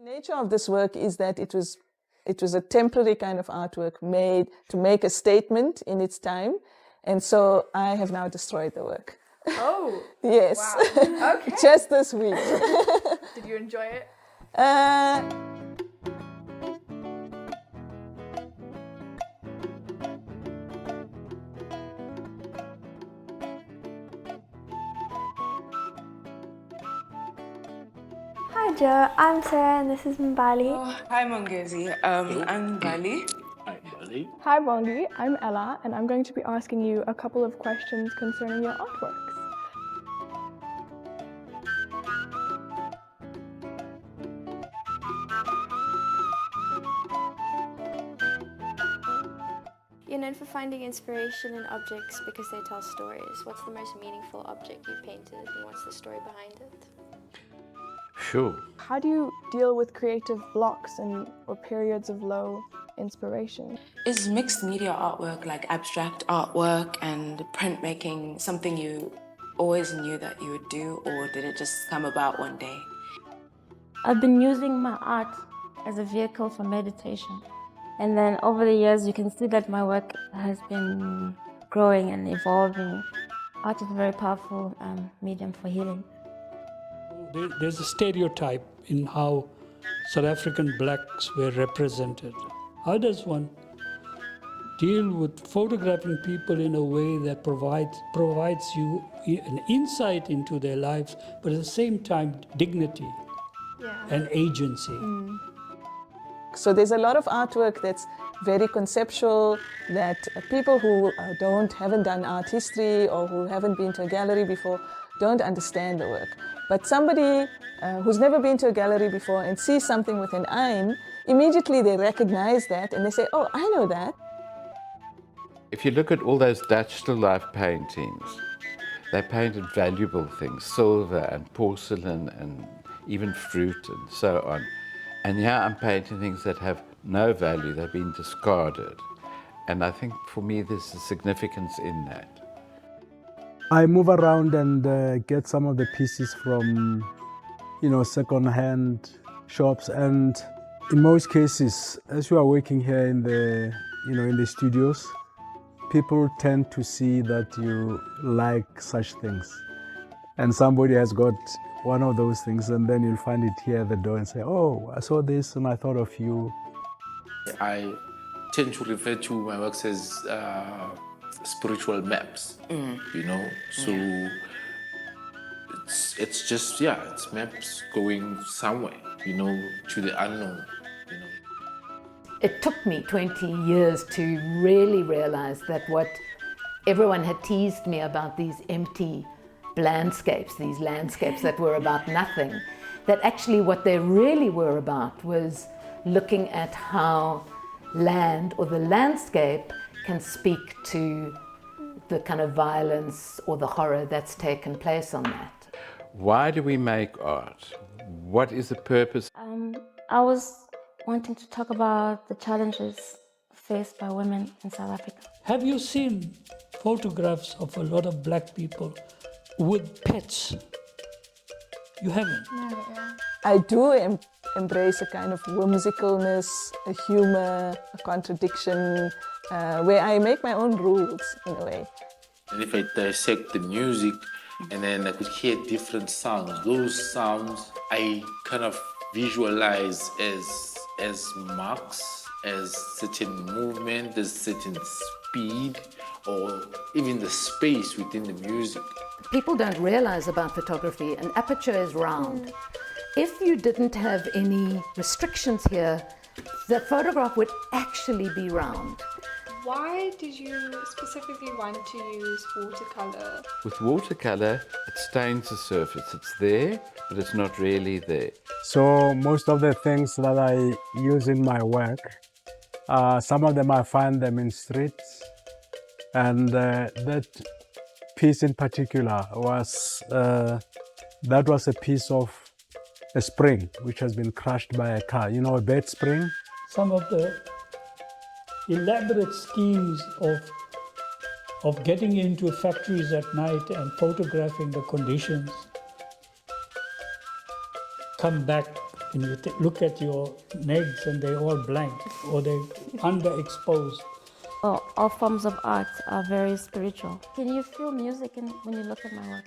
The nature of this work is that it was a temporary kind of artwork made to make a statement in its time, and so I have now destroyed the work. Oh, Yes. wow. Okay. Just this week. Did you enjoy it? Hi Joe, I'm Sarah and this is Imbali. Oh, hi Mongezi, I'm Imbali. Hi, Medley. Hi Bongi, I'm Ella and I'm going to be asking you a couple of questions concerning your artworks. You're known for finding inspiration in objects because they tell stories. What's the most meaningful object you've painted and what's the story behind it? Sure. How do you deal with creative blocks or periods of low inspiration? Is mixed media artwork, like abstract artwork and printmaking, something you always knew that you would do, or did it just come about one day? I've been using my art as a vehicle for meditation. And then over the years, you can see that my work has been growing and evolving. Art is a very powerful medium for healing. There's a stereotype in how South African blacks were represented. How does one deal with photographing people in a way that provides you an insight into their lives, but at the same time dignity and agency? So there's a lot of artwork that's very conceptual, that people who haven't done art history or who haven't been to a gallery before don't understand the work. But somebody who's never been to a gallery before and sees something with an eye, immediately they recognize that and they say, oh, I know that. If you look at all those Dutch still life paintings, they painted valuable things, silver and porcelain and even fruit and so on. And here I'm painting things that have no value, they've been discarded. And I think for me there's a significance in that. I move around and get some of the pieces from, second-hand shops. And in most cases, as you are working here in the studios, people tend to see that you like such things. And somebody has got one of those things, and then you'll find it here at the door and say, oh, I saw this and I thought of you. I tend to refer to my works as spiritual maps, so it's just, it's maps going somewhere, to the unknown, It took me 20 years to really realize that what everyone had teased me about, these empty landscapes, these landscapes that were about nothing, that actually what they really were about was looking at how land or the landscape can speak to the kind of violence or the horror that's taken place on that. Why do we make art? What is the purpose? I was wanting to talk about the challenges faced by women in South Africa. Have you seen photographs of a lot of black people with pets? You haven't? No, yeah. I do embrace a kind of whimsicalness, a humor, a contradiction, where I make my own rules in a way. And if I dissect the music and then I could hear different sounds, those sounds I kind of visualize as marks, as certain movement, as certain speed, or even the space within the music. People don't realize about photography, an aperture is round. If you didn't have any restrictions here, the photograph would actually be round. Why did you specifically want to use watercolor? With watercolor, it stains the surface. It's there, but it's not really there. So most of the things that I use in my work, some of them I find them in streets. And that piece in particular was a piece of a spring which has been crushed by a car. A bed spring. Some of the elaborate schemes of getting into factories at night and photographing the conditions come back When you look at your legs and they're all blank or they're underexposed. All forms of art are very spiritual. Can you feel music when you look at my work?